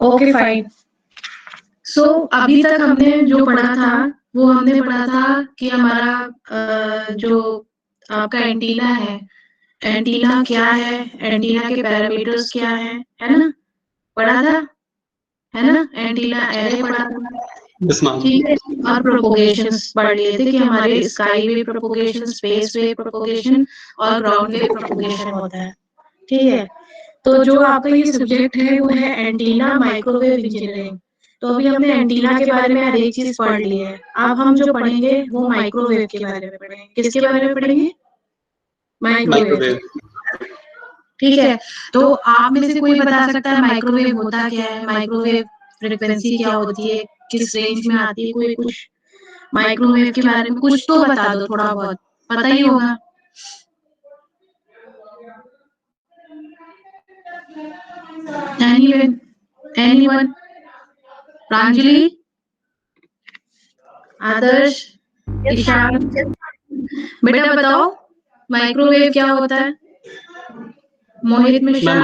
Okay fine. सो अभी तक हमने जो पढ़ा था वो हमने पढ़ा था कि हमारा जो आपका एंटीना है, एंटीना क्या है, एंटीना के पैरामीटर्स क्या है ना? पढ़ा था, है ना? एंटीना एरे पढ़ा था, ठीक है। और प्रोपोगेशंस पढ़ लिए थे कि हमारे sky wave propagation, space wave propagation और ग्राउंड वेव प्रोपोगेशन होता है, ठीक है। तो जो आपका ये सब्जेक्ट है वो है एंटीना माइक्रोवेव इंजीनियरिंग। तो अभी हमने एंटीना के बारे में हर एक चीज पढ़ ली है। अब हम जो पढ़ेंगे वो माइक्रोवेव के बारे में पढ़ेंगे। किसके बारे में पढ़ेंगे? माइक्रोवेव, ठीक है। तो आप में से कोई बता सकता है माइक्रोवेव होता क्या है, माइक्रोवेव फ्रीक्वेंसी क्या होती है, किस रेंज में आती है? कोई कुछ माइक्रोवेव के बारे में कुछ तो बता दो, थोड़ा बहुत पता ही होगा। एनीवन? प्रांजलि, आदर्श, ईशान, बेटा बताओ माइक्रोवेव क्या होता है? मोहित मिश्रा।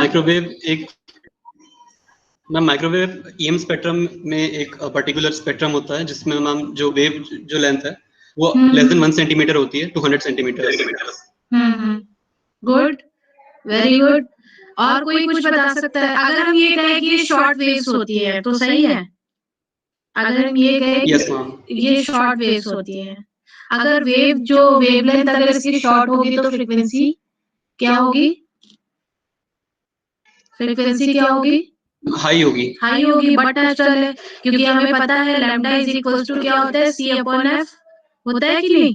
माइक्रोवेव ईएम स्पेक्ट्रम में एक पर्टिकुलर स्पेक्ट्रम होता है जिसमें मैम जो वेव जो लेंथ है वो लेस देन 1 सेंटीमीटर होती है, 200 सेंटीमीटर। Good, very good. और कोई कुछ बता सकता है? अगर हम ये कहें कि ये शॉर्ट वेव्स होती है तो सही है? अगर हम ये कहें ये शॉर्ट वेव्स होती है, अगर वेव जो वेवलेंथ अगर इसकी शॉर्ट होगी तो फ्रीक्वेंसी क्या होगी? फ्रीक्वेंसी क्या होगी? हाई होगी। हाई होगी, बट नेचुरल है, क्योंकि हमें पता है लैम्डा इज इक्वल्स टू क्या होता है? सी अपॉन एफ होता है कि नहीं?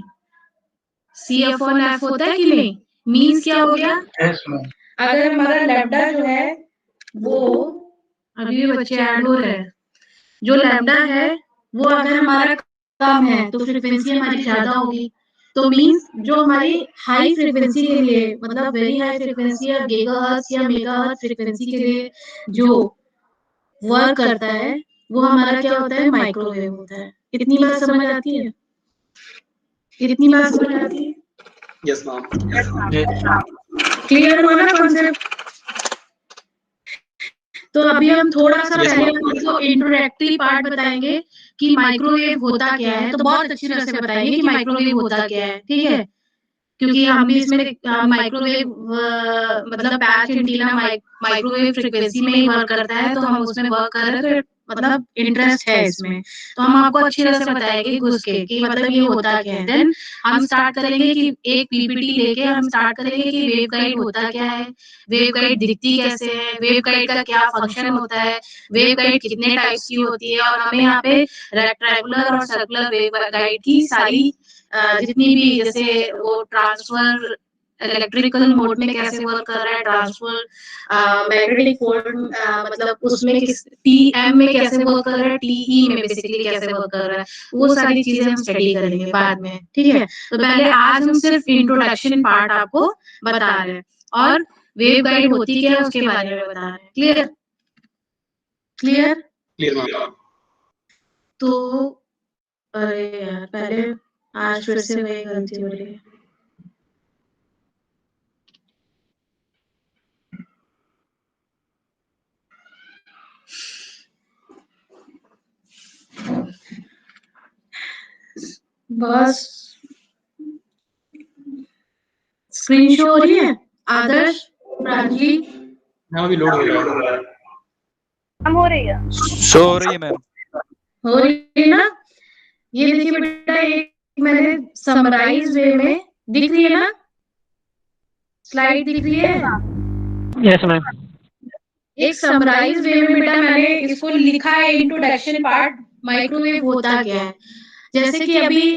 सी अपॉन एफ होता है कि नहीं? मीन्स क्या हो गया? अगर हमारा लैम्डा जो है वो अभी भी बच्चे ऐड हो रहे हैं, जो लैम्डा है वो अगर हमारा कम है तो फ्रीक्वेंसी हमारी ज्यादा होगी। तो मीन्स जो हमारी हाई फ्रीक्वेंसी के लिए, मतलब वेरी हाई फ्रीक्वेंसी या गीगाहर्ट्ज या मेगाहर्ट्ज फ्रीक्वेंसी के लिए जो वर्क करता है वो हमारा क्या होता है? माइक्रोवेव होता है। इतनी बात समझ आती है? इतनी बात समझ आती है? Yes ma'am. क्लियर हुआ ना कॉन्सेप्ट? तो अभी हम थोड़ा सा पहले आपको इंट्रोडक्टरी पार्ट बताएंगे कि माइक्रोवेव होता क्या है। तो बहुत अच्छी तरह से बताएंगे कि माइक्रोवेव होता क्या है, ठीक है। क्योंकि हम भी इसमें माइक्रोवेव मतलब पैच एंटीना माइक्रोवेव फ्रीक्वेंसी में ही वर्क करता है, तो हम उसमें वर्क कर रहे हैं, तो मतलब इंटरेस्ट है इसमें। तो हम आपको अच्छी तरह से बताएंगे घुस के कि मतलब ये होता क्या है। देन हम स्टार्ट करेंगे कि एक पीपीटी लेके हम स्टार्ट करेंगे कि वेव गाइड होता क्या है, वेव गाइड दिखती कैसे है, वेव गाइड का क्या फंक्शन होता है, वेव गाइड कितने टाइप्स की होती है, और हमें यहाँ पे रेक्टेंगुलर और सर्कुलर वेव गाइड की सारी जितनी भी, जैसे वो ट्रांसफर इलेक्ट्रिकल मोड में कैसे वर्क कर रहा है, ट्रांसफर मैग्नेटिक मोड मतलब उसमें किस टीएम में कैसे वर्क कर रहा है, टीई में बेसिकली कैसे वर्क कर रहा है, वो सारी चीजें हम स्टडी करेंगे बाद में, ठीक है। तो पहले आज हम सिर्फ इंट्रोडक्शन पार्ट आपको बता रहे हैं और वेव गाइड होती क्या है उसके बारे में बता रहे हैं। क्लियर? क्लियर? क्लियर। तो अरे यार, पहले आज फिर से वही गलती हो रही है। बस स्क्रीन शो हो रही है? आदर्श, प्रांजलि, हाँ अभी लोड हो रहा है। हम हो रही है, शो हो रही है मैम। हो रही है ना? ये देखिए बेटा, एक मैंने समराइज वे में दिख रही है ना, स्लाइड दिख रही है? Yes ma'am. एक समराइज वे में बेटा मैंने इसको लिखा है इंट्रोडक्शन पार्ट, माइक्रोवेव होता क्या है। जैसे कि अभी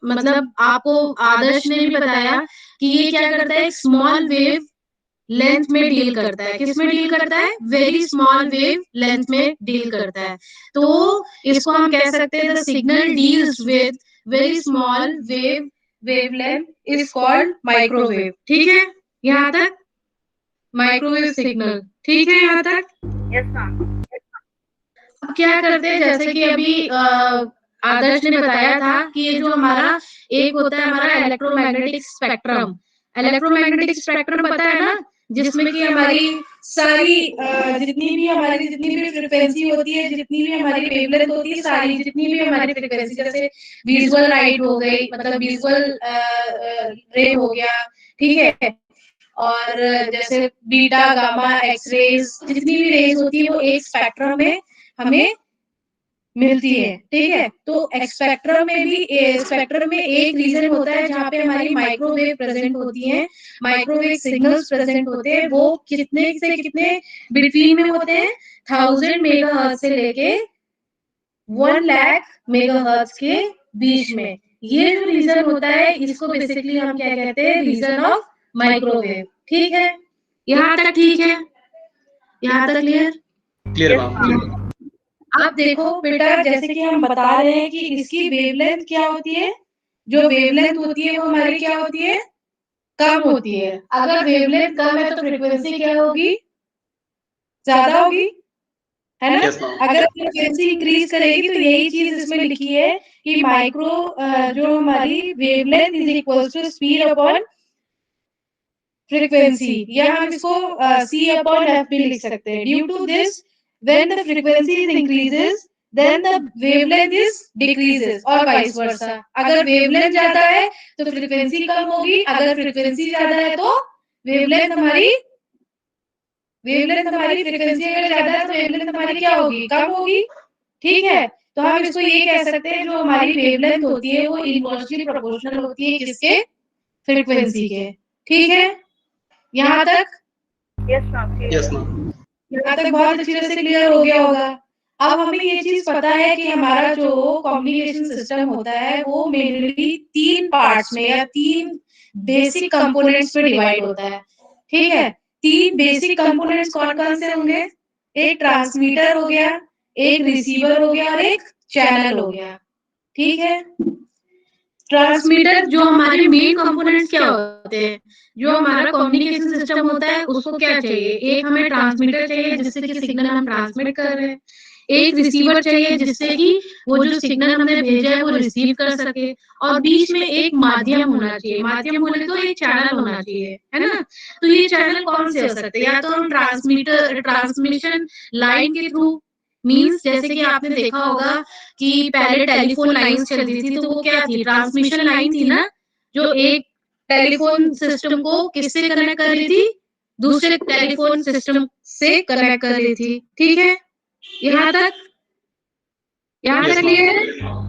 मतलब आपको आदर्श ने भी बताया कि ये क्या करता है, एक स्मॉल वेव लेंथ में डील करता है। किस में डील करता है? वेरी स्मॉल वेव लेंथ में डील करता है। तो इसको हम कह सकते हैं the signal deals with very small wavelength is called microwave. ठीक है यहाँ तक? माइक्रोवेव सिग्नल ठीक है यहाँ तक? Yes ma'am. अब क्या करते हैं, जैसे कि अभी आदर्श ने बताया था कि ये जो हमारा एक होता है हमारा इलेक्ट्रोमैग्नेटिक स्पेक्ट्रम। इलेक्ट्रोमैग्नेटिक स्पेक्ट्रम पता है ना जिसमें कि हमारी सारी जितनी भी फ्रीक्वेंसी होती है, जितनी भी हमारी वेवलेंथ होती है, सारी जितनी भी हमारी फ्रीक्वेंसी, जैसे विजुअल लाइट हो गई, मतलब विजुअल रे हो गया, ठीक है, और जैसे बीटा, गामा, एक्स रेज, जितनी भी रेज होती है वो एक स्पेक्ट्रम में हमें मिलती है, ठीक है। तो स्पेक्ट्रम में एक रीजन होता है जहाँ पे हमारी माइक्रोवेव प्रेजेंट होती है, माइक्रोवेव सिग्नल्स प्रेजेंट होते हैं। वो कितने से कितने बिटवीन में होते हैं, 1000 मेगाहर्ट्ज से लेके 1 लाख मेगाहर्ट्ज के बीच में। ये जो रीजन होता है इसको बेसिकली हम क्या कहते हैं, रीजन ऑफ माइक्रोवेव, ठीक है। यहाँ तक ठीक है, यहाँ तक क्लियर? Clear ma'am. अब देखो बेटा, जैसे कि हम बता रहे हैं कि इसकी वेवलेंथ क्या होती है, जो वेवलेंथ होती है वो हमारी क्या होती है, कम होती है। अगर वेवलेंथ कम है तो फ्रीक्वेंसी क्या होगी, ज्यादा होगी, है ना? Yes, ma'am. अगर फ्रीक्वेंसी इंक्रीज करेगी तो यही चीज इसमें लिखी है कि माइक्रो जो हमारी wavelength is equal to speed upon frequency, या हम इसको c अपॉन f भी लिख सकते हैं। Due to this when the frequency is increases then the wavelength is decreases और vice versa। अगर wavelength ज्यादा है तो frequency कम होगी, अगर frequency ज्यादा है तो wavelength हमारी frequency अगर ज्यादा है तो wavelength हमारी क्या होगी, कम होगी, ठीक है। तो हम इसको ये कह सकते हैं जो हमारी wavelength होती है वो इनवर्सली प्रोपोर्शनल होती है किसके, frequency के, ठीक है। यहाँ तक यस मैम, Yes, ma'am. यहाँ तक बहुत अच्छी तरह से क्लियर हो गया होगा। अब हमें ये चीज पता है कि हमारा जो कम्युनिकेशन सिस्टम होता है वो मेनली 3 पार्ट्स में या 3 बेसिक कंपोनेंट्स में डिवाइड होता है, ठीक है। 3 बेसिक कंपोनेंट्स कौन कौन से होंगे, एक ट्रांसमीटर हो गया, एक रिसीवर हो गया और एक चैनल हो गया, ठीक है। ट्रांसमीटर जो हमारे मेन कंपोनेंट्स क्या होते हैं, जो हमारा कम्युनिकेशन सिस्टम होता है उसको क्या चाहिए, एक हमें ट्रांसमीटर चाहिए जिससे कि सिग्नल हम ट्रांसमिट कर रहे हैं, एक रिसीवर चाहिए जिससे कि वो जो सिग्नल हमने भेजा है वो रिसीव कर सके, और बीच में एक माध्यम होना चाहिए। माध्यम बोले तो एक चैनल होना चाहिए, है ना। तो ये चैनल कौन से हो सकते हैं, या तो हम ट्रांसमिशन लाइन के थ्रू, मीन्स जैसे कि आपने देखा होगा कि पहले टेलीफोन लाइंस चलती थी तो वो क्या थी, ट्रांसमिशन लाइन थी ना, जो एक टेलीफोन सिस्टम को किससे कनेक्ट कर रही थी, दूसरे टेलीफोन सिस्टम से कनेक्ट कर रही थी, ठीक है। यहाँ तक Yes, क्लियर है?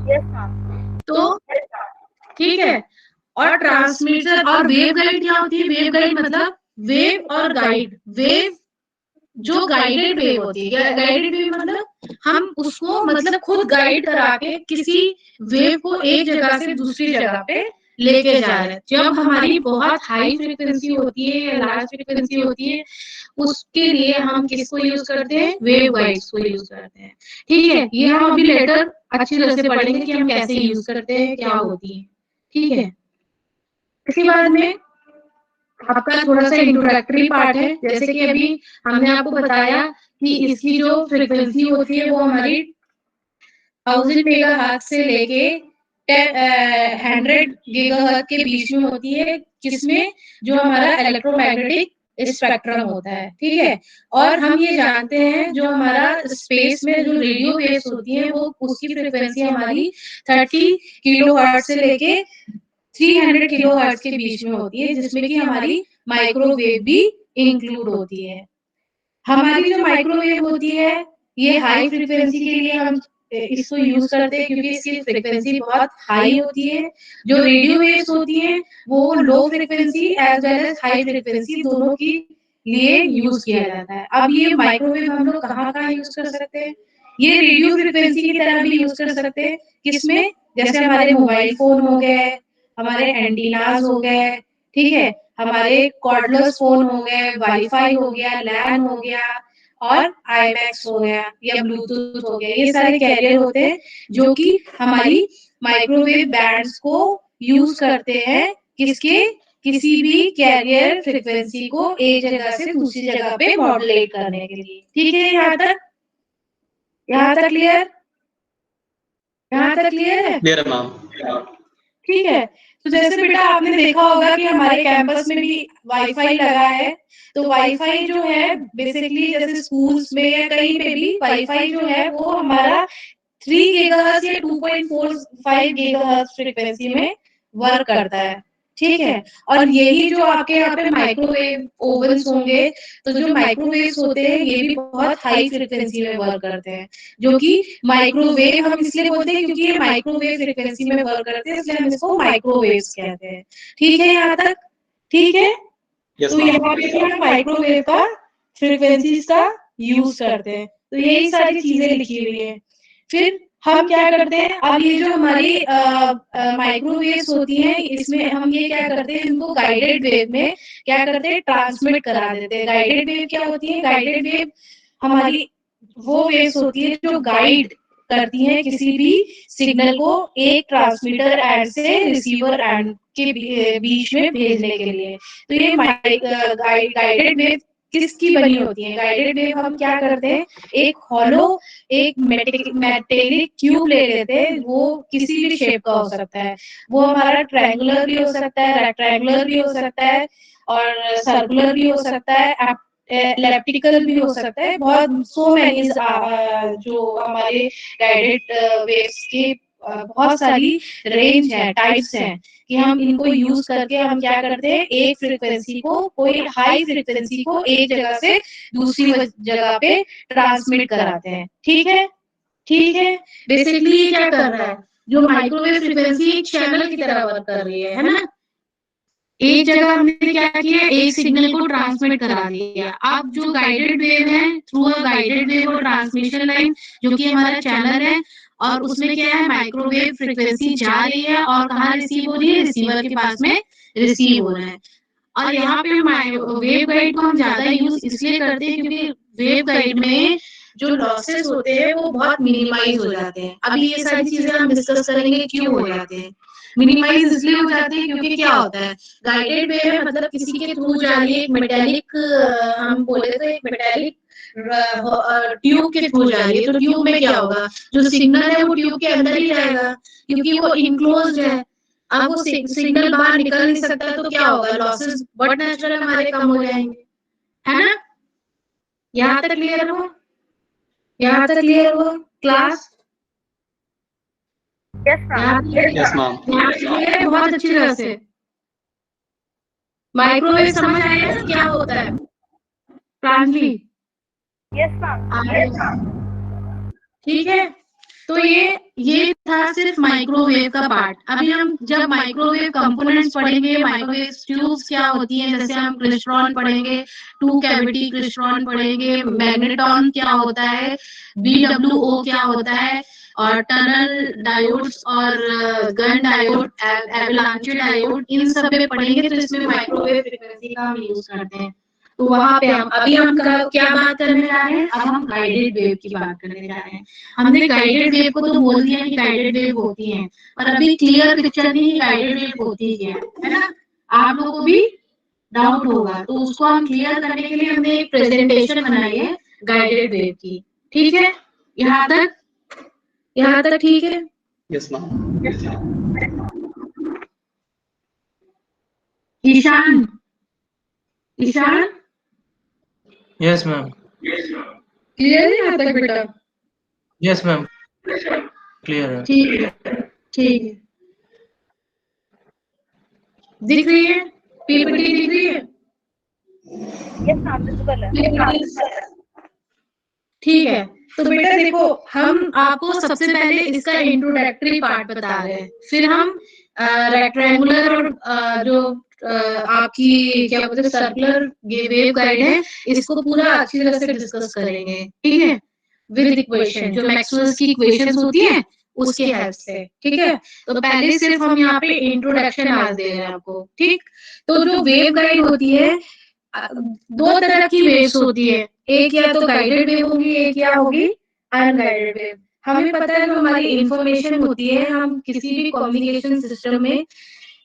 यस मैम, तो ठीक है। और ट्रांसमीटर और वेव गाइड क्या होती है, वेव गाइड मतलब वेव और गाइड, वेव जो गाइडेड वेव होती है, गाइडेड वेव मतलब हम उसको मतलब खुद गाइड करा के किसी वेव को एक जगह से दूसरी जगह पे लेके जा रहे हैं। जब हमारी बहुत हाई फ्रीक्वेंसी होती है या लार्ज फ्रीक्वेंसी होती है उसके लिए हम किसको यूज करते हैं, वेव गाइड्स को यूज करते हैं, ठीक है। ये हम अभी लेटर अच्छी तरह से पढ़ेंगे कि हम कैसे यूज करते हैं, क्या होती है, ठीक है। इसके बाद में आपका थोड़ा सा इंट्रोडक्टरी पार्ट है, जैसे कि अभी हमने आपको बताया कि इसकी जो फ्रीक्वेंसी होती है वो हमारी 1000 मेगाहर्ट्ज से लेके 100 गीगाहर्ट्ज के बीच में होती है, किसमें, जो हमारा इलेक्ट्रोमैग्नेटिक स्पेक्ट्रम होता है, ठीक है। और हम ये जानते हैं जो हमारा स्पेस में जो रेडियो वेव्स होती है वो उसकी फ्रीक्वेंसी हमारी 30 किलोहर्ट्ज से लेके 300 किलोहर्ट्ज के बीच में होती है, जिसमें कि हमारी माइक्रोवेव भी इंक्लूड होती है। हमारी जो माइक्रोवेव होती है ये हाई फ्रीक्वेंसी के लिए हम इसको यूज करते हैं क्योंकि इसकी फ्रीक्वेंसी बहुत हाई होती है। जो रेडियो वेव्स होती हैं वो low frequency as well as high frequency दोनों की लिए यूज किया जाता है। अब ये माइक्रोवेव हम लोग कहाँ कहाँ यूज कर सकते हैं, ये रेडियो फ्रीक्वेंसी की तरह भी यूज कर सकते हैं, किसमें, जैसे हमारे मोबाइल फोन हो गए, हमारे एंटीनाज हो गए, ठीक है, हमारे कॉर्डलेस फोन हो गए, वाईफाई हो गया, लैन हो गया और आईमैक्स हो गया या ब्लूटूथ हो गया, ये सारे कैरियर होते हैं जो कि हमारी माइक्रोवेव बैंड्स को यूज करते हैं, किसके, किसी भी कैरियर फ्रीक्वेंसी को एक जगह से दूसरी जगह पे मॉड्यूलेट करने के लिए, ठीक है। यहाँ तक क्लियर, यहाँ तक क्लियर है? Clear, ma'am. ठीक है। तो जैसे बेटा आपने देखा होगा कि हमारे कैंपस में भी वाईफाई लगा है, तो वाईफाई जो है बेसिकली जैसे स्कूल्स में या कहीं पे भी वाईफाई जो है वो हमारा 3 गीगाहर्ट्ज या 2.45 गीगाहर्ट्ज फ्रीक्वेंसी में वर्क करता है, ठीक है। और यही जो आपके यहाँ पे माइक्रोवेव ओवन्स होंगे, तो जो माइक्रोवेव्स होते हैं ये भी बहुत हाई फ्रीक्वेंसी में वर्क करते हैं, जो कि माइक्रोवेव हम इसलिए बोलते हैं क्योंकि ये माइक्रोवेव फ्रीक्वेंसी में वर्क करते हैं, इसलिए हम इसको माइक्रोवेव्स कहते हैं। ठीक है यहाँ तक? ठीक है? यस तो यहाँ पे हम माइक्रोवेव का फ्रीक्वेंसीज का यूज करते हैं। तो यही सारी चीजें लिखी हुई है। फिर हम क्या करते हैं, अब ये जो हमारी माइक्रोवेव्स होती हैं, इसमें हम ये क्या करते हैं, इनको गाइडेड वेव में क्या करते हैं, ट्रांसमिट करा देते हैं। गाइडेड वेव क्या होती है? गाइडेड वेव हमारी वो वेव्स होती है जो गाइड करती हैं किसी भी सिग्नल को एक ट्रांसमीटर एंड से रिसीवर एंड के बीच में भेजने के लिए। तो ये गाइडेड वेव किसकी बनी होती है? गाइडेड वेव हम क्या करते हैं, एक हॉलो एक मेटेलिक ट्यूब ले लेते हैं, वो किसी भी शेप का हो सकता है, वो हमारा ट्रायंगुलर भी हो सकता है, रेक्टेंगुलर भी हो सकता है और सर्कुलर भी हो सकता है, इलेप्टिकल भी हो सकता है। बहुत सो मैनी जो हमारे गाइडेड वेव्स की बहुत सारी रेंज है, टाइप्स हैं कि हम इनको यूज करके हम क्या करते हैं, एक फ्रीक्वेंसी को, कोई हाई फ्रीक्वेंसी को एक जगह से दूसरी जगह पे ट्रांसमिट कराते हैं। ठीक है? ठीक है। बेसिकली ये क्या कर रहा है, जो माइक्रोवेव फ्रीक्वेंसी एक चैनल की तरह वर्क कर रही है ना। एक जगह हमने क्या किया, एक सिग्नल को ट्रांसमिट करा दिया। अब जो गाइडेड वेव है, थ्रू अ गाइडेड वेव और ट्रांसमिशन लाइन, जो कि हमारा चैनल है, और उसमें क्या है, माइक्रोवेव फ्रीक्वेंसी जा रही है और कहाँ रिसीव हो रही है, रिसीवर के पास में रिसीव हो रहा है। और यहाँ पे वेव गाइड को हम ज्यादा यूज इसलिए करते हैं क्योंकि वेव गाइड में जो लॉसेस होते हैं वो बहुत मिनिमाइज हो जाते हैं। अभी ये सारी चीजें हम डिस्कस करेंगे क्यों हो जाते हैं। मिनिमाइज इसलिए हो जाते हैं क्योंकि क्या होता है, गाइडेड वेव है मतलब किसी के थ्रू जा रही है, एक मेटेलिक, हम बोले तो एक मेटेलिक ट्यूब के थ्रू जा रही है। तो ट्यूब में क्या होगा, जो सिग्नल है वो ट्यूब के अंदर ही जाएगा क्योंकि वो इनक्लोज्ड है। अब वो सिग्नल बाहर निकल नहीं सकता, तो क्या होगा, लॉसेस बट नेचुरल हमारे कम हो जाएंगे, है ना। यहाँ तक क्लियर हो? यहाँ तक क्लियर हो class? Yes, ma'am. Yes ma'am. Clear है बहुत अच्छी तरह से। माइक्रोवेव समझ आया ना क्या होता है प्रांजलि? Yes, ma'am. ठीक है। तो ये था सिर्फ माइक्रोवेव का पार्ट। अभी हम जब माइक्रोवेव कंपोनेंट्स पढ़ेंगे, माइक्रोवेव ट्यूब्स क्या होती हैं, जैसे हम क्लिस्ट्रॉन पढ़ेंगे, टू कैविटी क्लिस्ट्रॉन पढ़ेंगे, मैग्नेट्रॉन क्या होता है, BWO क्या होता है, और टनल डायोड्स और गन डायोड, एवलांचे डायोड, इन सब में पढ़ेंगे। तो इसमें माइक्रोवेव फ्रीक्वेंसी का हम यूज करते हैं। तो वहां पे हम क्या बात करने जा रहे हैं, अब हम गाइडेड वेव की बात करने जा रहे हैं। हमने गाइडेड वेव को तो बोल दिया कि गाइडेड वेव होती है, पर अभी क्लियर पिक्चर नहीं कि गाइडेड वेव होती क्या है ना। आप लोगों को भी डाउट होगा, तो उसको हम क्लियर करने के लिए हमने एक प्रेजेंटेशन बनाई है गाइडेड वेव की। ठीक है? यहाँ तक ठीक है? Yes ma'am. Ishan Ishan Yes, ma'am. Clear है यहाँ तक बेटा? Yes, ma'am. Clear है। ठीक है, ठीक है। दिख रही है पीपीटी, दिख रही है? Yes, ma'am. Visible है. ठीक है। तो बेटा देखो, हम आपको सबसे पहले इसका इंट्रोडक्टरी पार्ट बता रहे हैं, फिर हम रेक्टेंगुलर और जो आपकी क्या बोलते हैं सर्कुलर वेव गाइड है, इसको पूरा अच्छी तरह से डिस्कस करेंगे। ठीक है? विद इक्वेशन, जो मैक्सवेल्स की इक्वेशंस होती है उसके हेल्प से। ठीक है? तो पहले सिर्फ हम यहाँ पे इंट्रोडक्शन आज दे रहे हैं आपको। ठीक? तो जो वेव गाइड होती है, दो तरह की वेव्स होती है, एक या तो गाइडेड वेव होगी, एक या होगी अनगाइडेड वेव। हमें पता है जो हमारी इंफॉर्मेशन होती है, हम किसी भी कम्युनिकेशन सिस्टम में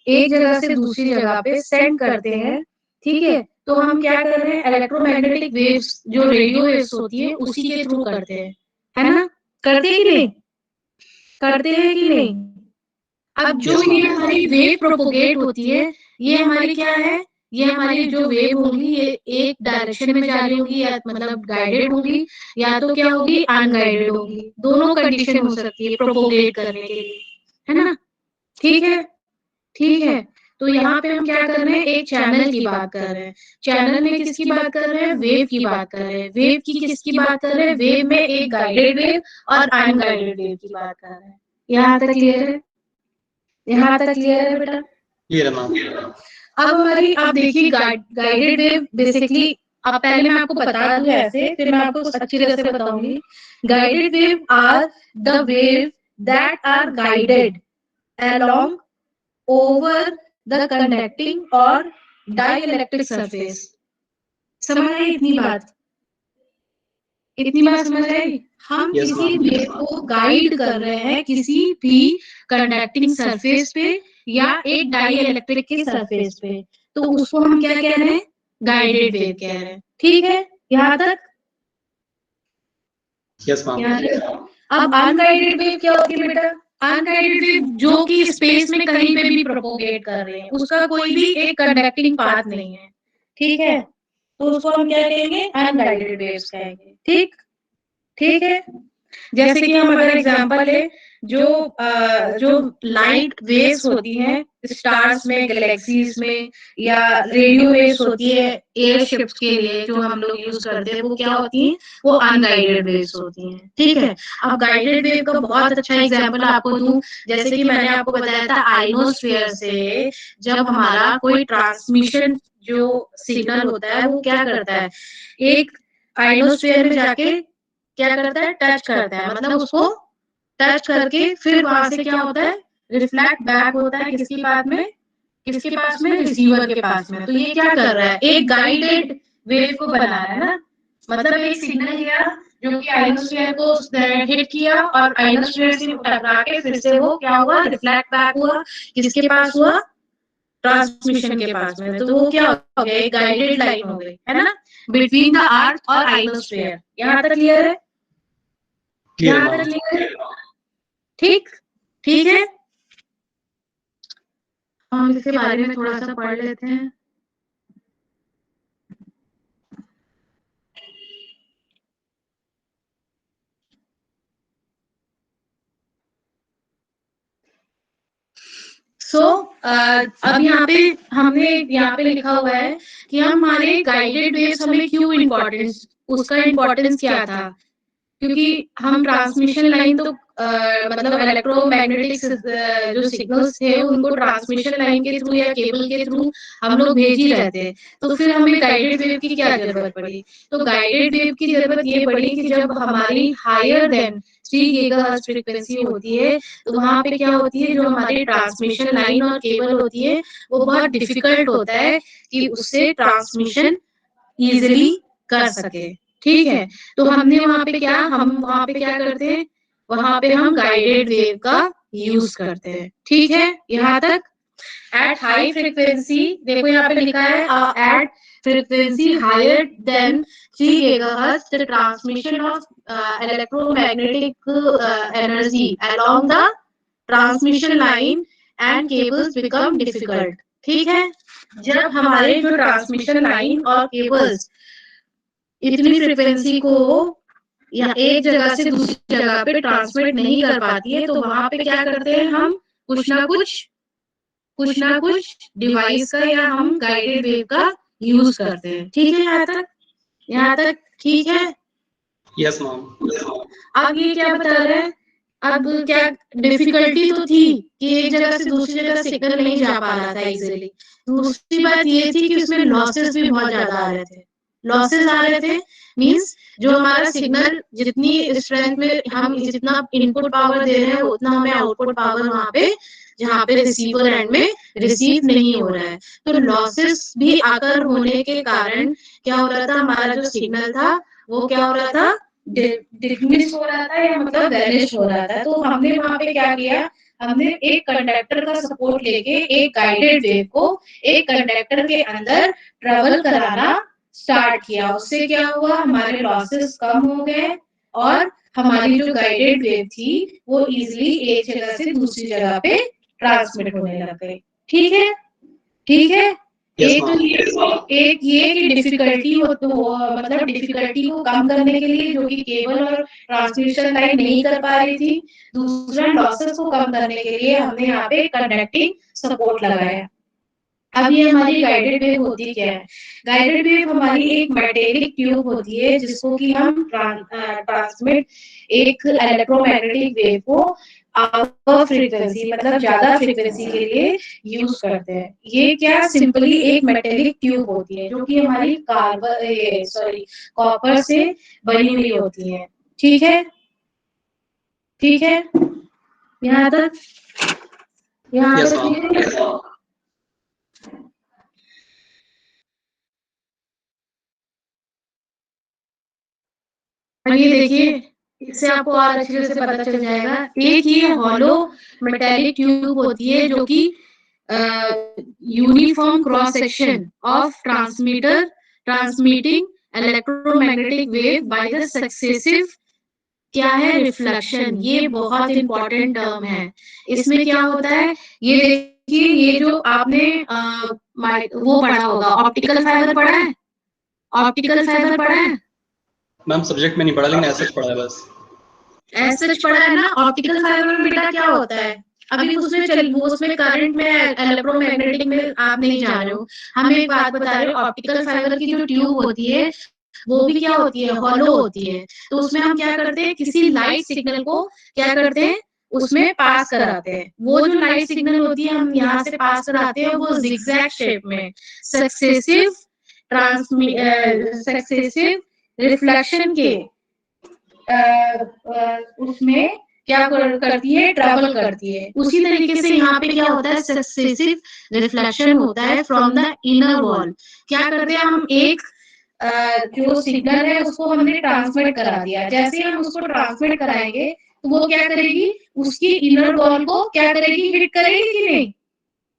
एक जगह से दूसरी जगह पे सेंड करते हैं। ठीक है? तो हम क्या कर रहे हैं, इलेक्ट्रोमैग्नेटिक वेव्स जो रेडियो वेव्स होती है उसी के थ्रू करते हैं, है ना। करते हैं कि नहीं? करते हैं कि नहीं? अब जो ये हमारी वेव प्रोपोगेट होती है, ये हमारी क्या है, ये हमारी जो वेव होगी ये एक डायरेक्शन में जा रही होगी, या मतलब गाइडेड होगी, या तो क्या होगी अनगाइडेड होगी। दोनों कंडीशन हो सकती है प्रोपोगेट करने के लिए, है ना? ठीक है, ठीक है। तो यहाँ पे हम क्या कर रहे हैं, एक चैनल की बात कर रहे हैं। चैनल में किसकी बात कर रहे हैं, वेव की बात कर रहे हैं। वेव की किसकी बात कर रहे हैं, वेव में एक गाइडेड वेव और अनगाइडेड वेव की बात कर रहे हैं। यहाँ तक क्लियर है? यहाँ तक क्लियर है बेटा? क्लियर है मैम। अब हमारी आप देखिए गाइडेड वेव बेसिकली, अब पहले मैं आपको बता दूं ऐसे, फिर मैं आपको अच्छी तरह से बताऊंगी। Guided wave are the wave that are guided along over the conducting or dielectric surface। समझ आई इतनी बात? इतनी बात समझ आई? हम Yes, किसी ma'am. वेव को गाइड कर रहे हैं किसी भी कंडक्टिंग सरफेस पे या एक डाइइलेक्ट्रिक के सरफेस पे, तो उसको हम क्या कह रहे हैं, गाइडेड वेव कह रहे हैं। ठीक है, यहाँ तक? Yes, ma'am. यहाँ तक? अब अनगाइडेड वेव क्या होती है बेटा? अनगाइडेड वेव जो कि स्पेस में कहीं पे भी प्रोपोगेट कर रहे हैं, उसका कोई भी एक कंडक्टिंग पाथ नहीं है। ठीक है, तो उसको हम क्या कहेंगे, अनगाइडेड वेव्स कहेंगे। ठीक, ठीक है। जैसे कि हम अगर एग्जांपल ले, जो लाइट वेव्स होती हैं स्टार्स में, गैलेक्सीज में, या रेडियो वेव्स होती है एयरशिप्स के लिए जो हम लोग यूज करते हैं, वो क्या होती हैं, वो अनगाइडेड वेव्स होती हैं। ठीक है, अब गाइडेड वेव का बहुत अच्छा एग्जांपल आपको दूं, जैसे कि मैंने आपको बताया था आइनोस्फीयर से जब हमारा कोई ट्रांसमिशन जो सिग्नल होता है वो क्या करता है, एक आइनोस्फीयर में जाके क्या करता है, टच करता है, मतलब उसको टच करके फिर वहां से क्या होता है, रिफ्लेक्ट बैक होता है किसके पास में, किसके पास में, रिसीवर के पास में। तो ये क्या कर रहा है, एक गाइडेड वेव को बना रहा है ना, मतलब एक सिग्नल गया जो कि आइनोस्फीयर को हिट किया और आइनोस्फीयर से टकरा के फिर से वो क्या हुआ, रिफ्लेक्ट बैक हुआ, किसके पास हुआ, ट्रांसमिशन के पास में। तो वो क्या हो गया, एक गाइडेड लाइन हो गई, है ना, बिटवीन द अर्थ और आइनोस्फीयर। यहाँ तक क्लियर है? Clear, यहाँ तक ma'am. क्लियर है? ठीक, ठीक है। हम इसके बारे में थोड़ा सा पढ़ लेते हैं। अब यहाँ पे हमने यहाँ पे लिखा हुआ है कि हमारे गाइडेड वेव्स हमें क्यों इम्पोर्टेंस, उसका इम्पोर्टेंस क्या था, क्योंकि हम ट्रांसमिशन लाइन तो मतलब इलेक्ट्रोमैग्नेटिक जो सिग्नल्स थे उनको ट्रांसमिशन लाइन के थ्रू या केबल के थ्रू हम लोग भेज ही रहे थे, तो फिर हमें गाइडेड वेव की क्या जरूरत पड़ी, तो गाइडेड वेव की जरूरत ये पड़ी कि जब हमारी हायर देन 3 गीगाहर्ट्ज फ्रीक्वेंसी होती है, तो वहां पे क्या होती है, जो हमारी ट्रांसमिशन लाइन और केबल होती है वो बहुत डिफिकल्ट होता है कि उससे ट्रांसमिशन इजिली कर सके। ठीक है, तो हमने वहां पे क्या, हम वहां पे क्या करते हैं, वहां पे हम गाइडेड वेव का यूज करते हैं। ठीक है, यहाँ तक? एट हाई फ्रीक्वेंसी, देखो यहाँ पे लिखा है at frequency higher than 3 GHz the transmission of electromagnetic energy along the transmission line and cables become difficult। ठीक है, जब हमारे जो ट्रांसमिशन लाइन और केबल्स इतनी फ्रीक्वेंसी को या एक जगह से दूसरी जगह पे ट्रांसमिट नहीं कर पाती है, तो वहां पे क्या करते हैं हम, कुछ ना कुछ डिवाइस का या हम गाइडेड वेव का यूज करते हैं। ठीक है, यहाँ तक ठीक है? Yes, ma'am. अब ये क्या बता रहा है, अब क्या डिफिकल्टी तो थी कि एक जगह से दूसरी जगह सिग्नल नहीं जा पा रहा था इजीली, दूसरी बात ये थी कि उसमें लॉसेस भी बहुत ज्यादा आ रहे थे। लॉसेस आ रहे थे मींस जो हमारा सिग्नल जितनी स्ट्रेंथ में हम जितना इनपुट पावर दे रहे हैं उतना हमें आउटपुट पावर वहां पे जहाँ पे रिसीवर एंड में रिसीव नहीं हो रहा है, तो लॉसेस भी आकर होने के कारण क्या हो रहा था, हमारा जो सिग्नल था वो क्या हो रहा था, डिमिनिश हो रहा था या मतलब वैनिश हो रहा था। तो हमने वहां पे क्या किया, हमने एक कंडक्टर का सपोर्ट लेके एक गाइडेड वेव को एक कंडक्टर के अंदर ट्रेवल कराना स्टार्ट किया। उससे क्या हुआ, हमारे लॉसेस कम हो गए और हमारी जो गाइडेड वेव थी वो इजीली एक जगह से दूसरी जगह पे ट्रांसमिट होने लग गई। ठीक है, ठीक है, एक ये कि डिफिकल्टी हो तो मतलब डिफिकल्टी को कम करने के लिए जो कि केबल और ट्रांसमिशन लाइन नहीं कर पा रही थी। दूसरा लॉसेस को कम करने के लिए हमने यहाँ पे कंडक्टिंग सपोर्ट लगाया। अब ये हमारी गाइडेड वेव होती क्या है? गाइडेड वेव हमारी एक मेटेलिक ट्यूब होती है जिसको कि हम ट्रांसमिट एक इलेक्ट्रोमैग्नेटिक वेव को अपर फ्रीक्वेंसी मतलब ज्यादा फ्रीक्वेंसी के लिए यूज करते हैं। ये क्या सिंपली एक मेटेलिक ट्यूब होती है जो कि हमारी कॉपर से बनी हुई होती है। ठीक है, ठीक है, यहाँ तक Yes, ठीक है। और ये देखिए, इससे आपको और अच्छे से पता चल जाएगा। एक ये हॉलो मेटालिक ट्यूब होती है जो कि uniform cross section of transmitting electromagnetic wave by the successive क्या है रिफ्लेक्शन। ये बहुत इंपॉर्टेंट टर्म है। इसमें क्या होता है, ये देखिए, ये जो आपने वो पढ़ा होगा, ऑप्टिकल फाइबर पढ़ा है, ऑप्टिकल फाइबर पढ़ा है मैम सब्जेक्ट में नहीं पढ़ा लेकिन ऐसा पढ़ा है बस। ऐसा पढ़ा है ना। ऑप्टिकल फाइबर में बेटा क्या होता है, अभी उसमें करंट में इलेक्ट्रोमैग्नेटिक में आप नहीं जा रहे हो। हम एक बात बता रहे हो, ऑप्टिकल फाइबर की जो ट्यूब होती है वो भी क्या होती है, हॉलो होती है। तो उसमें हम क्या करते हैं, किसी लाइट सिग्नल को क्या करते हैं, उसमें पास कराते हैं। वो जो लाइट सिग्नल होती है हम यहाँ से पास कराते हैं, वो जिगजैग शेप में सक्सेसिव रिफ्लेक्शन के उसमें क्या करती है, ट्रेवल करती है। उसी तरीके से यहाँ पे क्या होता है, सक्सेसिव रिफ्लेक्शन होता है फ्रॉम द इनर वॉल। क्या करते हैं हम, एक जो सिग्नल है उसको हमने ट्रांसमिट करा दिया। जैसे हम उसको ट्रांसमिट कराएंगे तो वो क्या करेगी, उसकी इनर वॉल को क्या करेगी, हिट करेगी कि नहीं,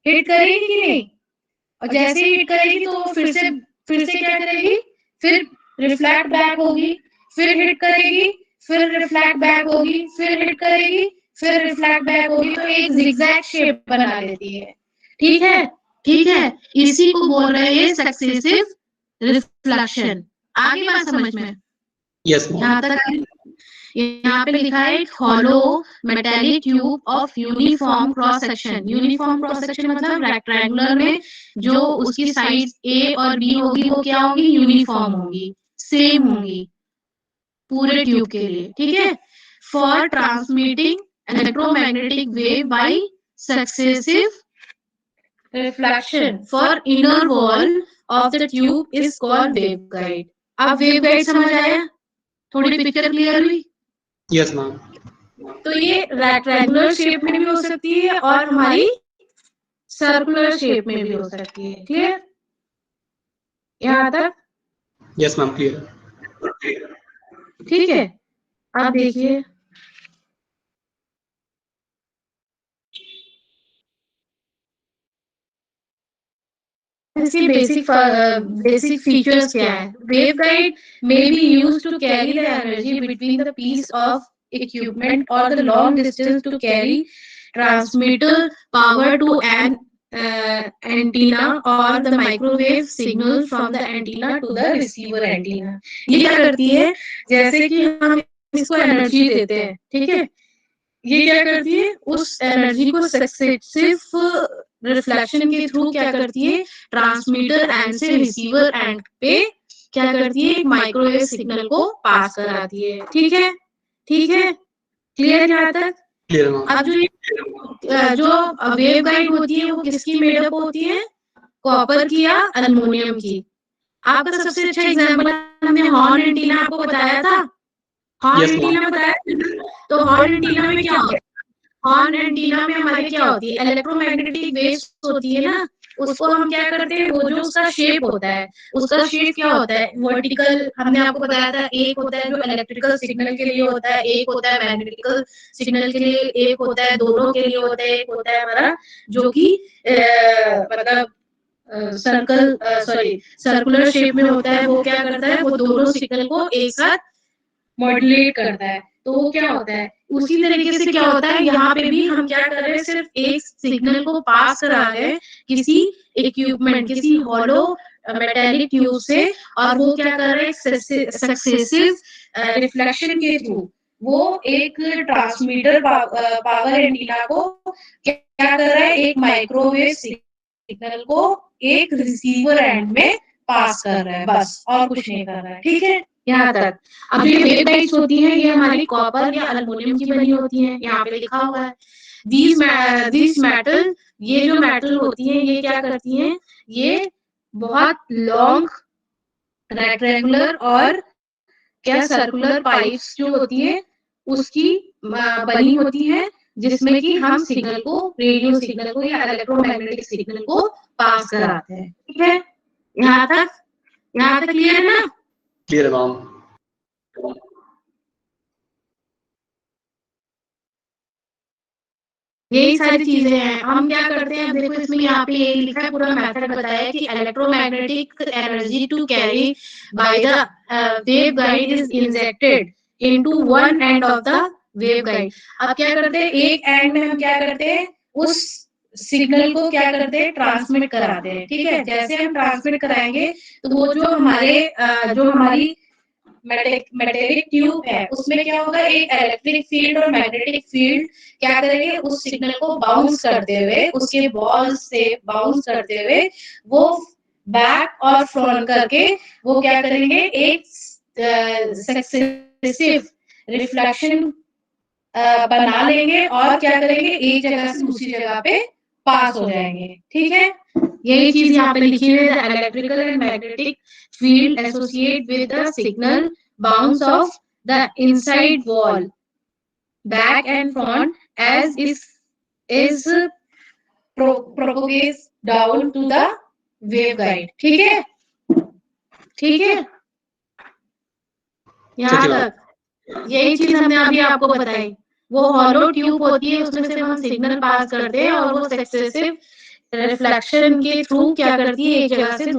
हिट करेगी कि नहीं। और जैसे ही हिट करेगी तो फिर से क्या करेगी, फिर रिफ्लेक्ट बैक होगी, फिर हिट करेगी, फिर रिफ्लेक्ट बैक होगी, फिर हिट करेगी, फिर रिफ्लेक्ट बैक होगी। तो एक जिगजैग शेप बना लेती है। ठीक है, ठीक है, इसी को बोल रहे हैं सक्सेसिव रिफ्लेक्शन। आगे बात समझ में? यस यहाँ तक यहाँ पे लिखा है hollow metallic tube of uniform cross section. Uniform cross section मतलब रेक्टेंगुलर में जो उसकी साइड ए और बी होगी वो क्या होगी, यूनिफॉर्म होगी, सेम होगी पूरे ट्यूब के लिए। ठीक है, for transmitting electromagnetic wave by successive reflection for inner wall of the tube is called waveguide. अब वेवगाइड समझ आया, थोड़ी पिक्चर क्लियर हुई? Yes ma'am. तो ये रेक्टेंगुलर शेप में भी हो सकती है और हमारी सर्कुलर शेप में भी हो सकती है। क्लियर यहाँ तक? Yes ma'am clear. ठीक है, अब देखिए इसकी बेसिक फीचर्स क्या है। Waveguide may be used to carry the energy between the piece of equipment or the long distance to carry transmitter power to an antenna or the microwave signal from the antenna to the receiver antenna। ये क्या करती है, जैसे कि हम इसको energy देते हैं, ठीक है, ये क्या करती है, उस एनर्जी को सक्सेसिव रिफ्लेक्शन के थ्रू क्या करती है, ट्रांसमीटर एंड से रिसीवर एंड पे क्या करती है, एक माइक्रोवेव सिग्नल को पास कराती है। ठीक है, ठीक है, क्लियर यहाँ तक? Clear ma'am. अब जो वेव गाइड होती है वो किसकी मेडअप होती है, कॉपर की या एल्युमिनियम की। आपका सबसे अच्छा एग्जांपल हमने हॉर्न एंटीना आपको बताया था, हॉर्न एंटीना बताया। तो हॉर्न एंटीना में क्या होता है, हॉर्न एंटीना में हमारी क्या होती है, इलेक्ट्रोमैग्नेटिक वेव्स होती है ना, उसको हम क्या करते हैं, वो जो उसका शेप होता है, उसका शेप क्या होता है, वर्टिकल। हमने आपको बताया था, एक होता है जो इलेक्ट्रिकल सिग्नल के लिए होता है, एक होता है मैग्नेटिकल सिग्नल के लिए, एक होता है दोनों के लिए होता है, एक होता है हमारा जो कि मतलब सर्कुलर शेप में होता है। वो क्या करता है, वो दोनों सिग्नल को एक साथ मॉड्यूलेट करता है। तो वो क्या होता है, उसी तरीके से क्या होता है यहाँ पे भी हम क्या कर रहे हैं, सिर्फ एक सिग्नल को पास करा रहे हैं किसी इक्विपमेंट, किसी हॉलो मेटेलिक ट्यूब से, और वो क्या कर रहे हैं सक्सेसिव रिफ्लेक्शन के थ्रू वो एक ट्रांसमीटर पावर एंटीना को क्या कर रहा है, एक माइक्रोवेव सिग्नल को एक रिसीवर एंड में पास कर रहा है, बस और कुछ नहीं कर रहा है। ठीक है, यहाँ तक। अब ये वेवगाइड्स होती हैं, ये हमारी कॉपर या एल्युमिनियम की बनी होती हैं, यहाँ पे लिखा हुआ है दिस मेटल, ये जो मेटल होती है ये क्या करती हैं, ये बहुत लॉन्ग रेक्टेंगुलर और क्या सर्कुलर पाइप्स जो होती है उसकी बनी होती है, जिसमें कि हम सिग्नल को, रेडियो सिग्नल को या इलेक्ट्रोमैग्नेटिक सिग्नल को पास कराते हैं। ठीक है, यहाँ तक क्लियर है ना? क्लियर है मैम। यही सारी चीजें हैं। हम क्या करते हैं, देखो इसमें यहाँ पे ये लिखा है, पूरा मेथड बताया है कि electromagnetic energy to carry by the wave guide is injected into one end of the wave guide. अब क्या करते हैं, एक एंड में हम क्या करते हैं, उस सिग्नल को क्या करते हैं, ट्रांसमिट कराते हैं। ठीक है, जैसे हम ट्रांसमिट कराएंगे तो वो जो हमारी मेटेलिक ट्यूब है उसमें क्या होगा, एक इलेक्ट्रिक फील्ड और मैग्नेटिक फील्ड क्या करेंगे, उस सिग्नल को बाउंस करते हुए, उसके बॉल से बाउंस करते हुए वो बैक और फ्रंट करके वो क्या करेंगे, एक सक्सेसिव रिफ्लेक्शन बना लेंगे और क्या करेंगे, एक जगह से दूसरी जगह पे पास हो जाएंगे। ठीक है, यही चीज यहाँ पे लिखी हुई है, electrical and magnetic field associated with the signal bounce of the inside wall back and front as is propagates down to the waveguide। ठीक है यहाँ तक यही चीज हमने अभी आपको बताई। वो हॉलो ट्यूब होती है, उसमें से हम सिग्नल पास करते हैं और वो सक्सेसिव रिफ्लेक्शन के थ्रू क्या करती है, एक जगह से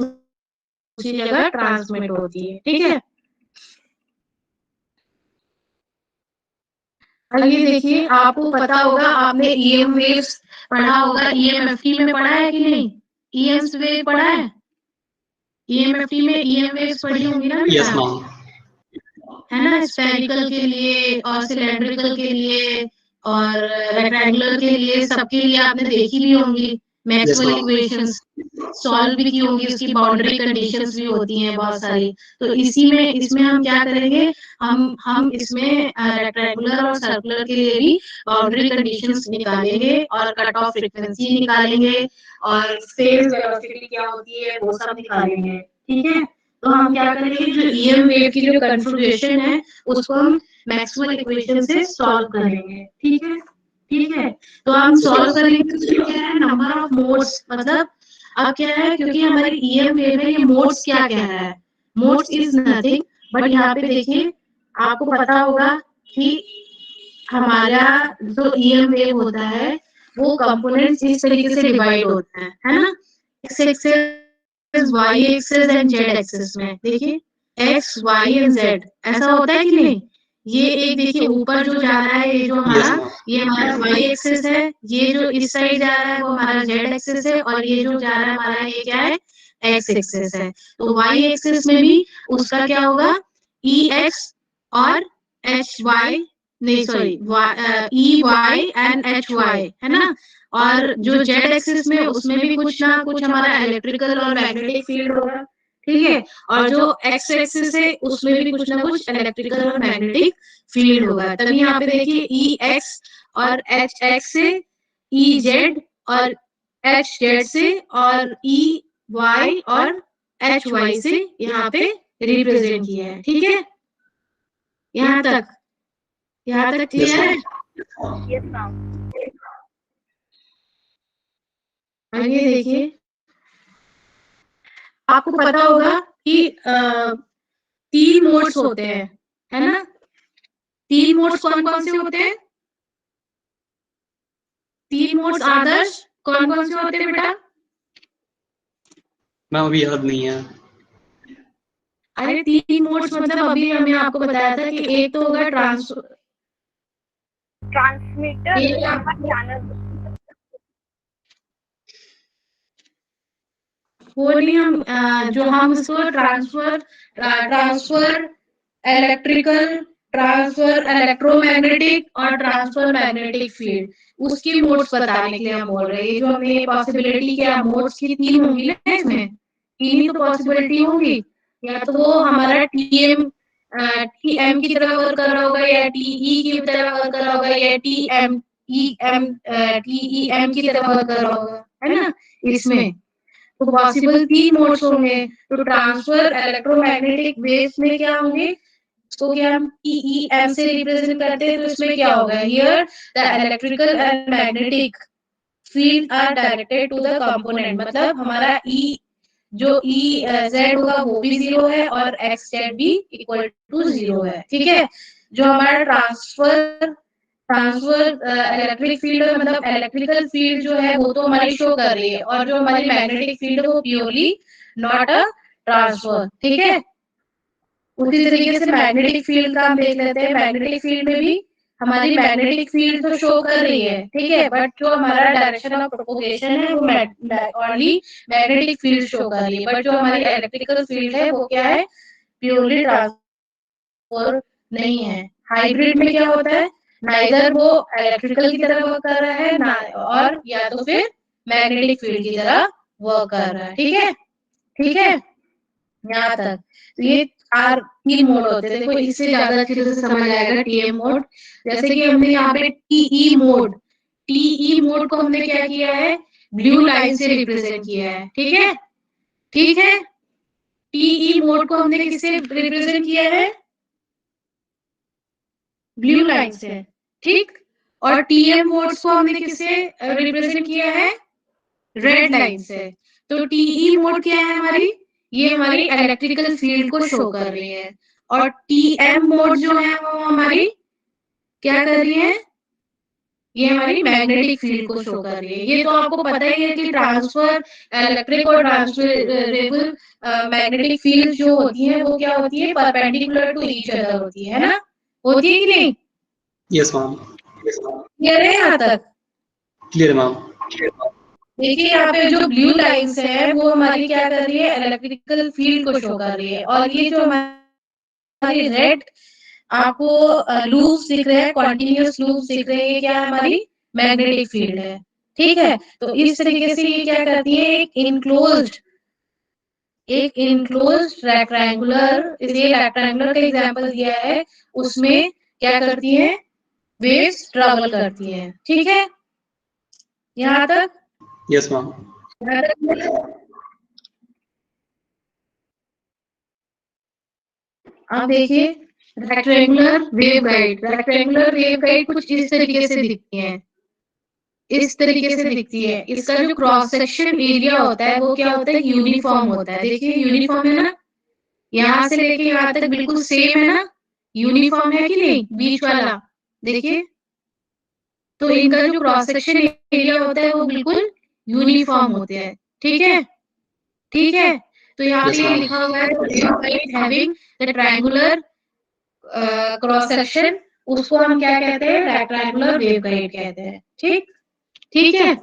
दूसरी जगह ट्रांसमिट होती है। ठीक है, अब ये देखिए, आपको पता होगा, आपने ईएम वेव्स पढ़ा होगा, ईएमएफटी में पढ़ा है कि नहीं, ईएम वेव पढ़ा है, ईएमएफटी में ईएम वेव्स पढ़ी होंगी ना यस बेटा, मैम। है ना, स्फेरिकल के लिए और सिलेंड्रिकल के लिए और रेक्टेंगुलर के लिए, सबके लिए आपने देखी भी होंगी, मैक्सवेल ma'am. इक्वेशंस सॉल्व भी की होंगी, उसकी बाउंड्री कंडीशंस भी होती हैं बहुत सारी। तो इसमें हम क्या करेंगे, हम इसमें रेक्टेंगुलर और सर्कुलर के लिए भी बाउंड्री कंडीशंस निकालेंगे और कट ऑफ फ्रीक्वेंसी निकालेंगे और फेज वेलोसिटी क्या होती है वो सब निकालेंगे। ठीक है, तो हम क्या करेंगे, जो ईएम वेव की जो कन्फिगरेशन है उसको हम मैक्सवेल इक्वेशन से सॉल्व करेंगे। ठीक है, तो हम सॉल्व करेंगे तो क्या है, नंबर ऑफ मोड्स, मतलब अब क्या है, क्योंकि हमारी ईएम वेव है, ये मोड्स क्या कह रहा है, मोड्स इज नथिंग बट यहाँ पे देखिए, आपको पता होगा कि हमारा जो ईएम वेव होता है वो कंपोनेंट्स इस तरीके से डिवाइड होते हैं, है ना, x axis, y axis and z axis में। देखिए एक्स वाई एंड जेड ऐसा होता है कि नहीं, ये एक देखिए ऊपर जो जा रहा है, ये जो हमारा Yes, ma'am. ये हमारा वाई एक्सिस है, ये जो इस साइड जा रहा है वो हमारा जेड एक्सिस है, और ये जो जा रहा है हमारा ये क्या है, एक्स एक्सिस है। तो वाई एक्सिस में भी उसका क्या होगा, ई एक्स और एच वाई, नहीं sorry, E y and H y, है ना, और जो जेड एक्सिस में उसमें भी कुछ ना कुछ हमारा इलेक्ट्रिकल और मैग्नेटिक फील्ड होगा। ठीक है, और जो एक्स एक्सिस है उसमें भी कुछ ना कुछ इलेक्ट्रिकल और मैग्नेटिक फील्ड होगा। तभी यहाँ पे देखिए ई एक्स और एच एक्स से, ई जेड और एच जेड से, और ई वाई और एच वाई से यहाँ पे रिप्रेजेंट किया है। ठीक है, यहाँ तक क्लियर है? Yes, ma'am. आगे देखिए, आपको पता होगा कि 3 मोड्स होते हैं, है ना, 3 मोड्स कौन कौन से होते हैं, 3 मोड्स आदर्श कौन कौन से होते हैं बेटा? मैम अभी याद नहीं है। अरे 3 मोड्स मतलब अभी हमने आपको बताया था कि एक तो होगा ट्रांसमीटर चैनल वो नहीं हम जो हम उसको ट्रांसफर इलेक्ट्रिकल, ट्रांसफर इलेक्ट्रोमैग्नेटिक और ट्रांसफर मैग्नेटिक फील्ड, उसकी मोड्स बताने के लिए हम बोल रहे हैं। जो हमने पॉसिबिलिटी क्या मोड्स की 3 होंगी ना इसमें, 3 ही तो पॉसिबिलिटी होंगी, या तो वो हमारा टीएम की तरह वर्क कर रहा होगा, या टीई की तरह वर्क कर रहा होगा, या टीईएम की तरह वर्क कर रहा होगा, है ना। इसमें तो पॉसिबल 3 मोड्स होंगे। तो ट्रांसफर इलेक्ट्रोमैग्नेटिक वेव्स में क्या होंगे, तो क्या हम टीईएम से रिप्रेजेंट करते हैं, तो इसमें क्या होगा, here the electrical and magnetic field are directed to the component, मतलब हमारा ई जो ई जेड होगा वो भी 0 है और एक्स जेड भी इक्वल टू 0 है, ठीक है। जो हमारा ट्रांसफर इलेक्ट्रिक फील्ड है, मतलब इलेक्ट्रिकल फील्ड जो है वो तो हमारी शो कर रही है, और जो हमारी मैग्नेटिक फील्ड है वो प्योरली नॉट अ ट्रांसफर, ठीक है। उसी तरीके से मैग्नेटिक फील्ड का हम देख लेते हैं। मैग्नेटिक फील्ड में भी हमारी मैग्नेटिक फील्ड तो शो कर रही है, ठीक है, बट जो हमारा डायरेक्शन ऑफ प्रोपोगेशन है वो ओनली मैग्नेटिक फील्ड शो कर रही है, बट जो हमारी इलेक्ट्रिकल फील्ड है वो क्या है, प्योरली ट्रांसफर नहीं है। हाइब्रिड में क्या होता है, नाइदर वो इलेक्ट्रिकल की तरह वर्क कर रहा है ना, और या तो फिर मैग्नेटिक फील्ड की तरह वर्क कर रहा है, ठीक है, ठीक है, यहाँ तक। तो ये 3 मोड होते हैं। देखो इससे ज्यादा अच्छे से समझ आएगा टीएम मोड। जैसे कि हमने यहाँ पे टीई मोड को हमने क्या किया है, ब्लू लाइन से रिप्रेजेंट किया है, ठीक है, ठीक है। टीई मोड को हमने किससे रिप्रेजेंट किया है, ब्लू लाइन से, ठीक। और टीएम मोड्स को हमने किससे रिप्रेजेंट किया है, रेड लाइन से। तो टीई मोड क्या है हमारी, ये हमारी इलेक्ट्रिकल फील्ड को शो कर रही है, और टीएम मोड जो है वो हमारी क्या कर रही है, ये हमारी मैग्नेटिक फील्ड को शो कर रही है। ये तो आपको पता ही है कि ट्रांसफर इलेक्ट्रिक और ट्रांसफरेबल मैग्नेटिक फील्ड जो होती है वो क्या होती है, परपेंडिकुलर टू ईच अदर होती है ना, होती है कि नहीं। यस मैम, क्लियर है यहाँ तक, क्लियर मैम। देखिए यहाँ पे जो ब्लू लाइंस है वो हमारी क्या कर रही है, इलेक्ट्रिकल फील्ड को शो कर रही है, और ये जो हमारी रेड आपको लूप्स दिख रहे हैं, कॉन्टिन्यूअस लूप्स दिख रहे हैं, ये क्या हमारी मैग्नेटिक फील्ड है, ठीक है। तो इस तरीके से ये क्या करती है, एक इनक्लोज्ड रेक्टेंगुलर, इसलिए रेक्टेंगुलर का एग्जांपल दिया है, उसमें क्या करती है, वेव्स ट्रेवल करती हैं, ठीक है, यहाँ तक। Yes ma'am. अब देखिए रेक्टेंगुलर वेव गाइड कुछ इस तरीके से दिखती है, इस तरीके से दिखती है। इसका जो क्रॉस सेक्शन एरिया होता है वो क्या होता है, यूनिफॉर्म होता है। देखिए यूनिफॉर्म है ना, यहाँ से लेके यहाँ तक बिल्कुल सेम है ना, यूनिफॉर्म है कि नहीं, बीच वाला देखिए। तो इनका जो क्रॉस सेक्शन एरिया होता है वो बिल्कुल यूनिफॉर्म होते हैं, ठीक है, ठीक है। तो यहाँ पे ये लिखा हुआ है having the triangular cross section, उसको हम क्या कहते हैं, रेक्टेंगुलर वेवगाइड कहते हैं, ठीक, ठीक है।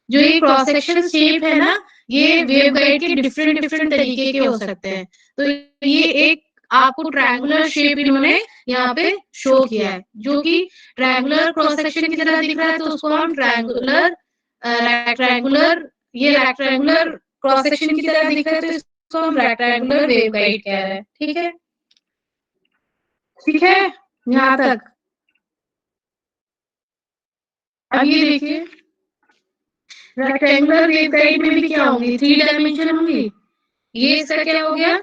जो ये क्रॉस सेक्शन शेप है ना, ये वेवगाइड के डिफरेंट तरीके के हो सकते हैं। तो ये एक आपको ट्रायंगुलर शेप इन्होंने यहाँ पे शो किया है, जो कि ट्रायंगुलर क्रॉस सेक्शन की तरह दिख रहा है, तो उसको हम रेक्टेंगुलर क्रॉस सेक्शन की तरह दिख रहा है, तो इसको हम रेक्टेंगुलर वेवगाइड कह रहे हैं, ठीक है, ठीक है, यहाँ तक। अब ये देखिए रेक्टेंगुलर वेवगाइड में भी क्या होंगी, 3 डायमेंशन होंगी। ये इसका क्या हो गया,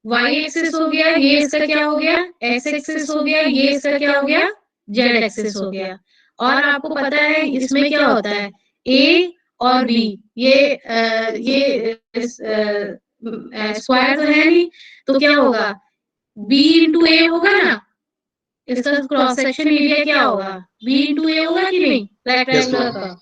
वाई एक्सिस हो गया, ये इसका क्या हो गया, एक्स एक्सिस हो गया, ये इसका क्या हो गया, जेड एक्सिस हो गया। और आपको पता है इसमें क्या होता है, ए और बी, ये स्क्वायर तो है नहीं, तो क्या होगा, बी इंटू ए होगा ना, इसका क्रॉस सेक्शन एरिया क्या होगा, बी इंटू ए होगा कि नहीं, रेक्टेंगुलर का,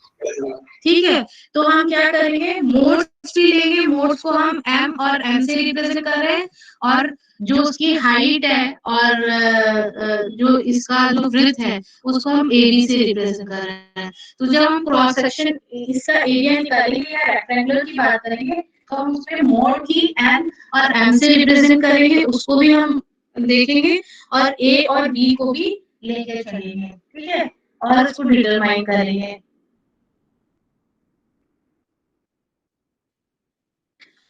ठीक है। तो हम क्या करेंगे, मोड्स भी लेंगे, मोड्स को हम m और m से रिप्रेजेंट कर रहे हैं, और जो उसकी हाइट है और जो इसका जो विड्थ है उसको हम AB से रिप्रेजेंट कर रहे हैं। तो जब हम क्रॉस सेक्शन इसका एरिया निकालेंगे या रेक्टेंगुलर की बात करेंगे तो हम उसमें मोड की m और m से रिप्रेजेंट करेंगे, उसको भी हम देखेंगे, और A और B को भी लेके चलेंगे, ठीक है, और उसको डिटरमाइन करेंगे।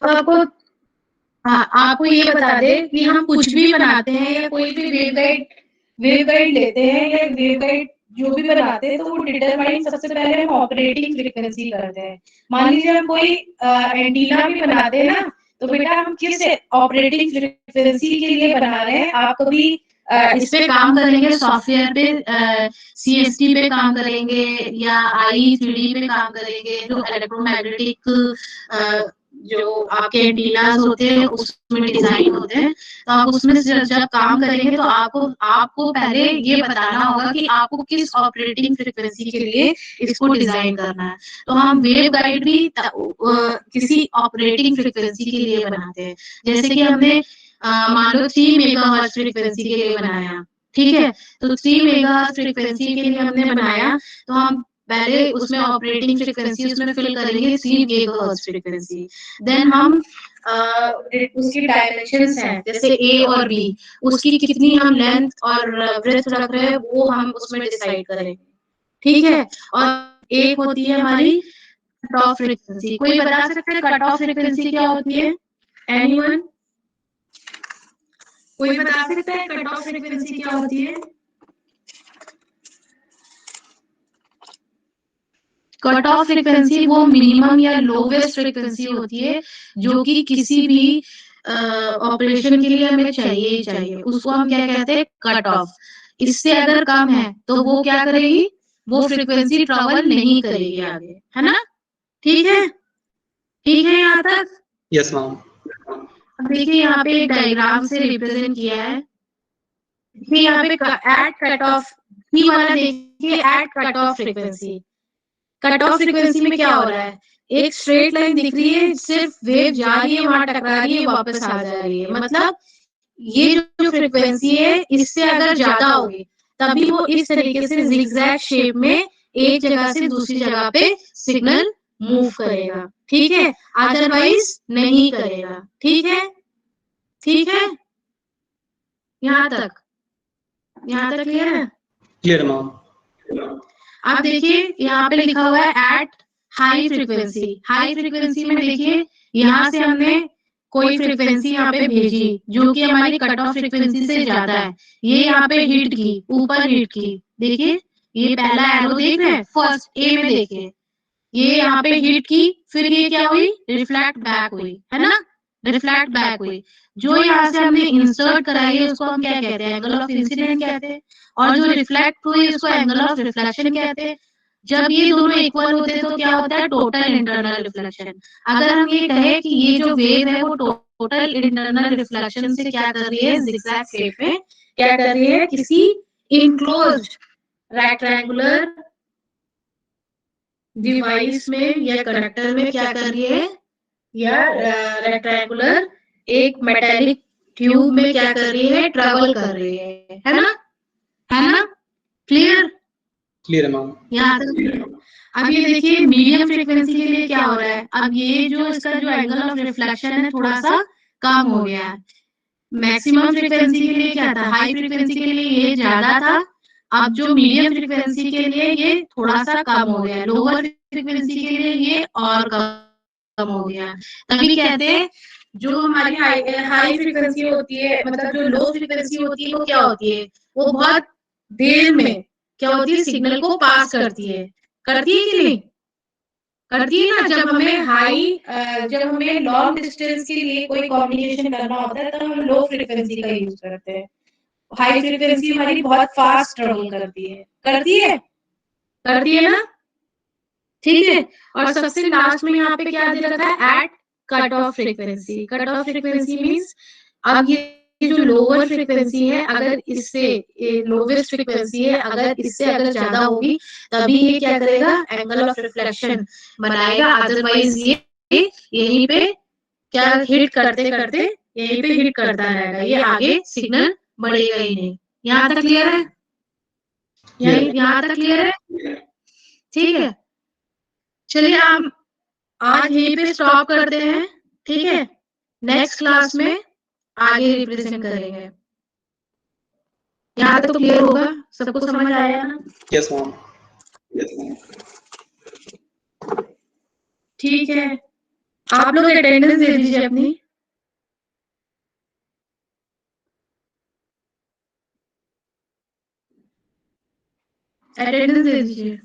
तो आपको ये बता दे कि हम कुछ भी बनाते हैं या कोई भी वेवगाइड लेते हैं या वेवगाइड जो भी बनाते हैं, तो वो डिटरमाइन सबसे पहले हम ऑपरेटिंग फ्रीक्वेंसी करते हैं। मान लीजिए हम कोई एंटीना भी बनाते हैं ना, तो बेटा हम किस ऑपरेटिंग फ्रीक्वेंसी के लिए बना रहे हैं, आप कभी इस पे काम करेंगे, सॉफ्टवेयर पे CST पे काम करेंगे या IE3D पे काम करेंगे, जो इलेक्ट्रोमैग्नेटिक जो आपके एंटीनास होते हैं उसमें डिजाइन होते हैं। तो आप उसमें जब काम करेंगे तो आपको पहले ये बताना होगा कि आपको किस ऑपरेटिंग फ्रीक्वेंसी के लिए इसको डिजाइन करना है। तो हम वेव गाइड भी किसी ऑपरेटिंग फ्रीक्वेंसी के लिए बनाते हैं। जैसे कि हमने मान लो 3 मेगाहर्ट्ज फ्रीक्वेंसी के लिए बनाया, ठीक है, तो 3 मेगाहर्ट्ज फ्रीक्वेंसी के लिए हमने बनाया, तो हम पहले उसमें ऑपरेटिंग फ्रीक्वेंसी उसमें फिल करेंगे 3 गीगाहर्ट्ज फ्रीक्वेंसी। देन हम उसकी डायमेंशंस हैं जैसे A और B, उसकी कितनी हम लेंथ और ब्रेथ रख रहे हैं वो हम उसमें डिसाइड करेंगे, ठीक है। और एक होती है हमारी कट ऑफ फ्रीक्वेंसी। कोई बता सकता है कट ऑफ फ्रीक्वेंसी क्या होती है? एनीवन? कोई बता सकता है कट ऑफ फ्रीक्वेंसी क्या होती है? कट ऑफ फ्रीक्वेंसी वो मिनिमम या लोवेस्ट फ्रीक्वेंसी होती है जो कि किसी भी ऑपरेशन के लिए हमें चाहिए ही चाहिए, उसको हम क्या कहते हैं, कट ऑफ। इससे अगर कम है तो वो क्या करेगी, वो फ्रीक्वेंसी ट्रेवल नहीं करेगी आगे, है ना? ठीक है, ठीक है यहाँ तक? Yes ma'am. अब देखिए यहाँ पे एक डायग्राम से रिप्रेजेंट किया है। देखिए यहाँ पे एट कट ऑफ, ई वाला देखिए, at cut off frequency. Cut off frequency में क्या हो रहा है, एक स्ट्रेट लाइन दिख रही है, सिर्फ वेव जा रही है, वहां टकरा रही है, वापस आ जा रही है। मतलब ये जो फ्रीक्वेंसी है इससे अगर ज्यादा होगी तभी वो इस तरीके से जिगजैग शेप में एक जगह से दूसरी जगह पे सिग्नल मूव करेगा, ठीक है, अदरवाइज नहीं करेगा, ठीक है, ठीक है, यहाँ तक क्लियर है? Clear ma'am. अब देखिए यहाँ पे लिखा हुआ है at high frequency. High frequency में देखिए यहाँ से हमने कोई फ्रीक्वेंसी यहाँ पे भेजी जो कि हमारी कट ऑफ फ्रीक्वेंसी से ज्यादा है, ये यहाँ पे हिट की, ऊपर हिट की, देखिए ये पहला एरो देख रहे हैं, फर्स्ट ए में देखिए, ये यहाँ पे हिट की, फिर ये क्या हुई, रिफ्लेक्ट बैक हुई, है ना, रिफ्लेक्ट बैक हुई। जो यहाँ से हमने इंसर्ट कराई है उसको हम क्या कहते हैं, एंगल ऑफ इंसिडेंट कहते हैं, और जो रिफ्लेक्ट हुई उसको एंगल ऑफ रिफ्लेक्शन कहते हैं। जब ये दोनों इक्वल होते हैं तो क्या होता है, टोटल इंटरनल रिफ्लेक्शन। अगर हम ये कहें कि ये जो वेव है वो टोटल इंटरनल रिफ्लेक्शन से क्या कर रही है, जिगजैग शेप में क्या कर रही है, किसी इनक्लोज्ड रेक्टेंगुलर डिवाइस में या कंडक्टर में क्या कर रही है, या रेक्टेंगुलर एक मेटेलिक ट्यूब में क्या कर रही है, ट्रेवल कर रही है ना, है ना, क्लियर? क्लियर है मैम। यहाँ तक। अब ये देखिए मीडियम फ्रीक्वेंसी के लिए क्या हो रहा है, अब ये जो इसका जो एंगल ऑफ रिफ्लेक्शन है थोड़ा सा कम हो गया है। मैक्सिमम फ्रीक्वेंसी के लिए क्या था, हाई फ्रीक्वेंसी के लिए ये ज्यादा था, अब जो मीडियम फ्रीक्वेंसी के लिए ये थोड़ा सा कम हो गया, लोअर फ्रीक्वेंसी के लिए ये और कम हो गया। तभी कहते हैं जो हमारी हाई फ्रीक्वेंसी होती है, मतलब जो लो फ्रीक्वेंसी होती है वो क्या होती है, वो बहुत देर में क्या होती है, सिग्नल को पास करती है कि नहीं करती है ना। जब हमें लॉन्ग डिस्टेंस के लिए कोई कम्युनिकेशन करना होता है तो हम लो फ्रीक्वेंसी का यूज करते हैं। हाई फ्रीक्वेंसी हमारी बहुत फास्ट ट्रेवल करती है ना, ठीक है। और सबसे लास्ट में यहाँ पे क्या दे रखा है, at cut off frequency. Cut off frequency means अब ये जो लोअर फ्रीक्वेंसी है, अगर इससे लोवेस्ट फ्रीक्वेंसी है, अगर इससे अगर ज्यादा होगी तभी ये क्या करेगा, एंगल ऑफ रिफ्लेक्शन बनाएगा, अदरवाइज ये यहीं पे क्या हिट करते करते यहीं पे हिट करता रहेगा, ये आगे सिग्नल बढ़ेगा ही नहीं। यहाँ तक क्लियर है? यहाँ तक क्लियर है? ठीक है, चलिए हम आज यहीं पे स्टॉप करते हैं, ठीक है, नेक्स्ट क्लास में आगे रिप्रेजेंट करेंगे। यहाँ तक तो क्लियर होगा, सबको समझ आया ना? Yes ma'am. ठीक है, आप लोग अटेंडेंस दे दीजिए अपनी। अटेंडेंस दे दीजिए।